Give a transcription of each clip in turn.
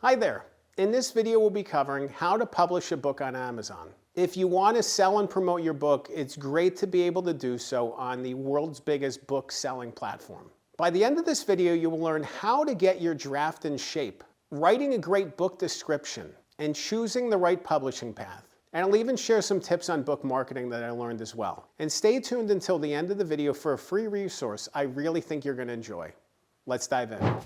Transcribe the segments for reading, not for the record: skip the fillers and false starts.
Hi there. In this video, we'll be covering how to publish a book on Amazon. If you want to sell and promote your book, it's great to be able to do so on the world's biggest book selling platform. By the end of this video, you will learn how to get your draft in shape, writing a great book description, and choosing the right publishing path. And I'll even share some tips on book marketing that I learned as well. And stay tuned until the end of the video for a free resource I really think you're going to enjoy. Let's dive in.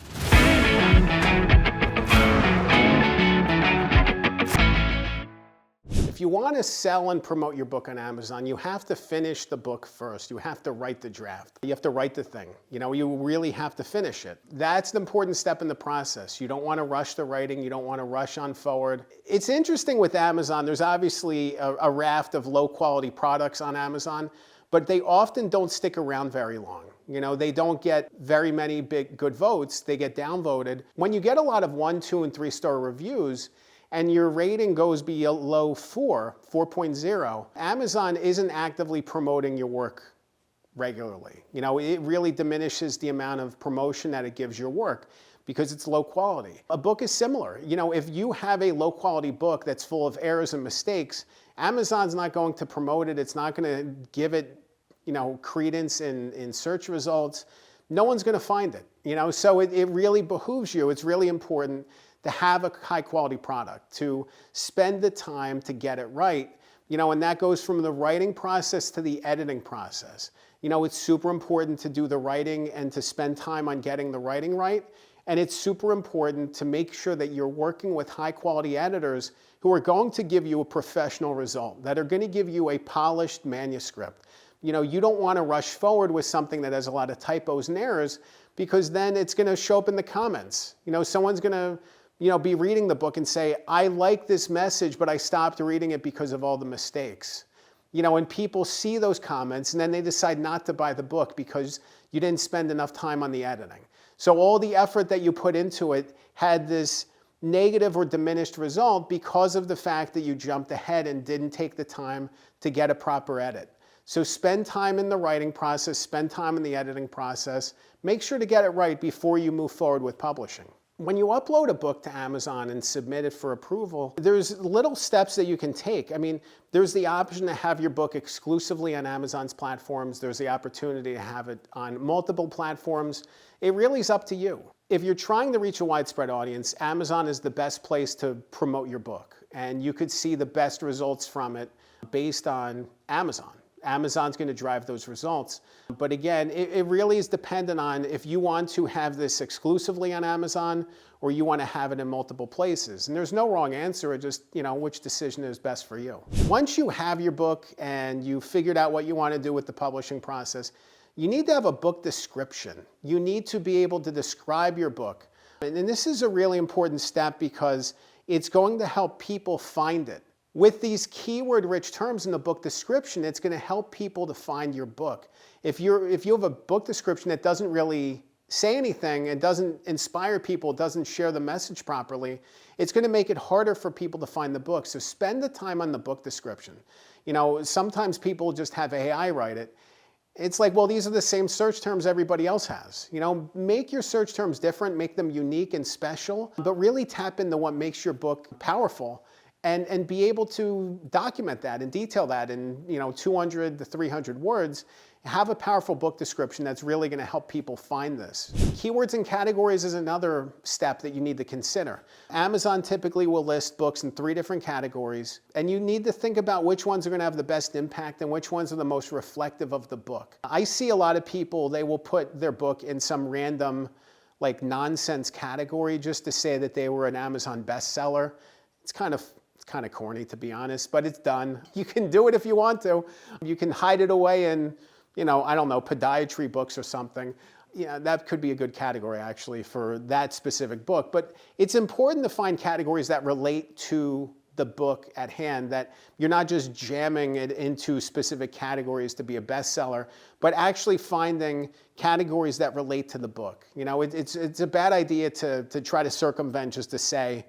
If you want to sell and promote your book on Amazon, you have to finish the book first. You have to write the draft. You have to write the thing. You really have to finish it. That's the important step in the process. You don't want to rush the writing. You don't want to rush on forward. It's interesting with Amazon. There's obviously a raft of low quality products on Amazon, but they often don't stick around very long. They don't get very many good votes. They get downvoted. When you get a lot of 1, 2, and 3-star reviews, and your rating goes below 4.0, Amazon isn't actively promoting your work regularly. It really diminishes the amount of promotion that it gives your work because it's low quality. A book is similar. If you have a low quality book that's full of errors and mistakes, Amazon's not going to promote it. It's not going to give it, credence in search results. No one's going to find it. So it really behooves you. It's really important to have a high quality product, to spend the time to get it right, and that goes from the writing process to the editing process. It's super important to do the writing and to spend time on getting the writing right, and it's super important to make sure that you're working with high quality editors who are going to give you a professional result, that are going to give you a polished manuscript. You don't want to rush forward with something that has a lot of typos and errors, because then it's going to show up in the comments. Someone's going to be reading the book and say, I like this message, but I stopped reading it because of all the mistakes. And people see those comments and then they decide not to buy the book because you didn't spend enough time on the editing. So all the effort that you put into it had this negative or diminished result because of the fact that you jumped ahead and didn't take the time to get a proper edit. So spend time in the writing process, spend time in the editing process. Make sure to get it right before you move forward with publishing. When you upload a book to Amazon and submit it for approval, there's little steps that you can take. There's the option to have your book exclusively on Amazon's platforms. There's the opportunity to have it on multiple platforms. It really is up to you. If you're trying to reach a widespread audience, Amazon is the best place to promote your book. And you could see the best results from it based on Amazon. Amazon's going to drive those results. But again, it really is dependent on if you want to have this exclusively on Amazon or you want to have it in multiple places. And there's no wrong answer, it just, which decision is best for you. Once you have your book and you figured out what you want to do with the publishing process, you need to have a book description. You need to be able to describe your book. And this is a really important step because it's going to help people find it. With these keyword-rich terms in the book description, it's going to help people to find your book. If you have a book description that doesn't really say anything, it doesn't inspire people, it doesn't share the message properly, it's going to make it harder for people to find the book. So spend the time on the book description. Sometimes people just have AI write it. It's like, well, these are the same search terms everybody else has. Make your search terms different, make them unique and special, but really tap into what makes your book powerful. And be able to document that and detail that in 200 to 300 words. Have a powerful book description that's really going to help people find this. Keywords and categories is another step that you need to consider. Amazon typically will list books in 3 different categories, and you need to think about which ones are going to have the best impact and which ones are the most reflective of the book. I see a lot of people, they will put their book in some random nonsense category just to say that they were an Amazon bestseller. It's kind of corny, to be honest, but it's done. You can do it if you want to. You can hide it away in, I don't know, podiatry books or something. That could be a good category actually for that specific book. But it's important to find categories that relate to the book at hand, that you're not just jamming it into specific categories to be a bestseller, but actually finding categories that relate to the book. It's a bad idea to try to circumvent just to say,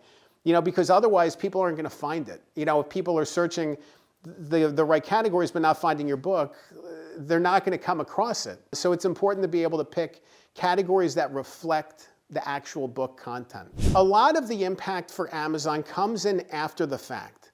because otherwise people aren't going to find it. If people are searching the right categories but not finding your book, they're not going to come across it. So it's important to be able to pick categories that reflect the actual book content. A lot of the impact for Amazon comes in after the fact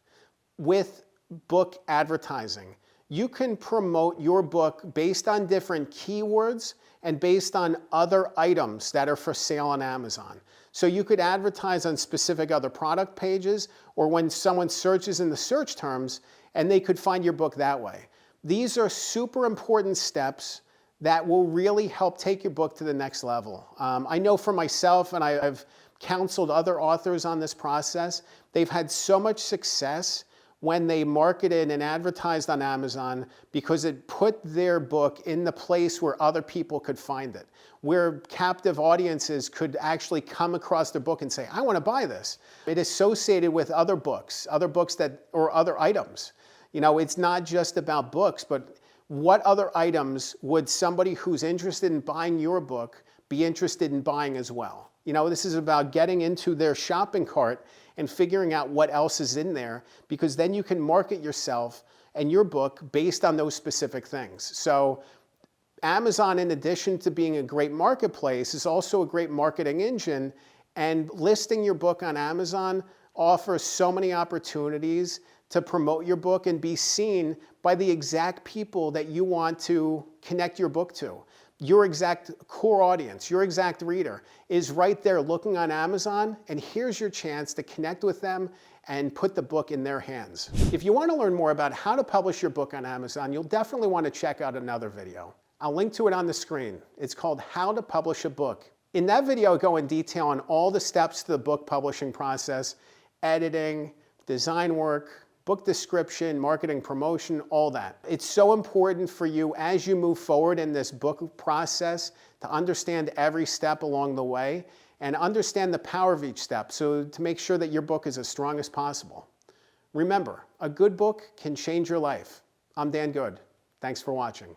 with book advertising. You can promote your book based on different keywords and based on other items that are for sale on Amazon. So you could advertise on specific other product pages, or when someone searches in the search terms, and they could find your book that way. These are super important steps that will really help take your book to the next level. I know for myself, and I've counseled other authors on this process, they've had so much success when they marketed and advertised on Amazon because it put their book in the place where other people could find it, where captive audiences could actually come across their book and say, I want to buy this. It associated with other books that, or other items. You know, it's not just about books, but what other items would somebody who's interested in buying your book be interested in buying as well? You know, this is about getting into their shopping cart and figuring out what else is in there, because then you can market yourself and your book based on those specific things. So Amazon, in addition to being a great marketplace, is also a great marketing engine, and listing your book on Amazon offers so many opportunities to promote your book and be seen by the exact people that you want to connect your book to. Your exact core audience, your exact reader is right there looking on Amazon, and here's your chance to connect with them and put the book in their hands. If you want to learn more about how to publish your book on Amazon, you'll definitely want to check out another video. I'll link to it on the screen. It's called How to Publish a Book. In that video, I go in detail on all the steps to the book publishing process: editing, design work, book description, marketing, promotion, all that. It's so important for you as you move forward in this book process to understand every step along the way and understand the power of each step, so to make sure that your book is as strong as possible. Remember, a good book can change your life. I'm Dan Good. Thanks for watching.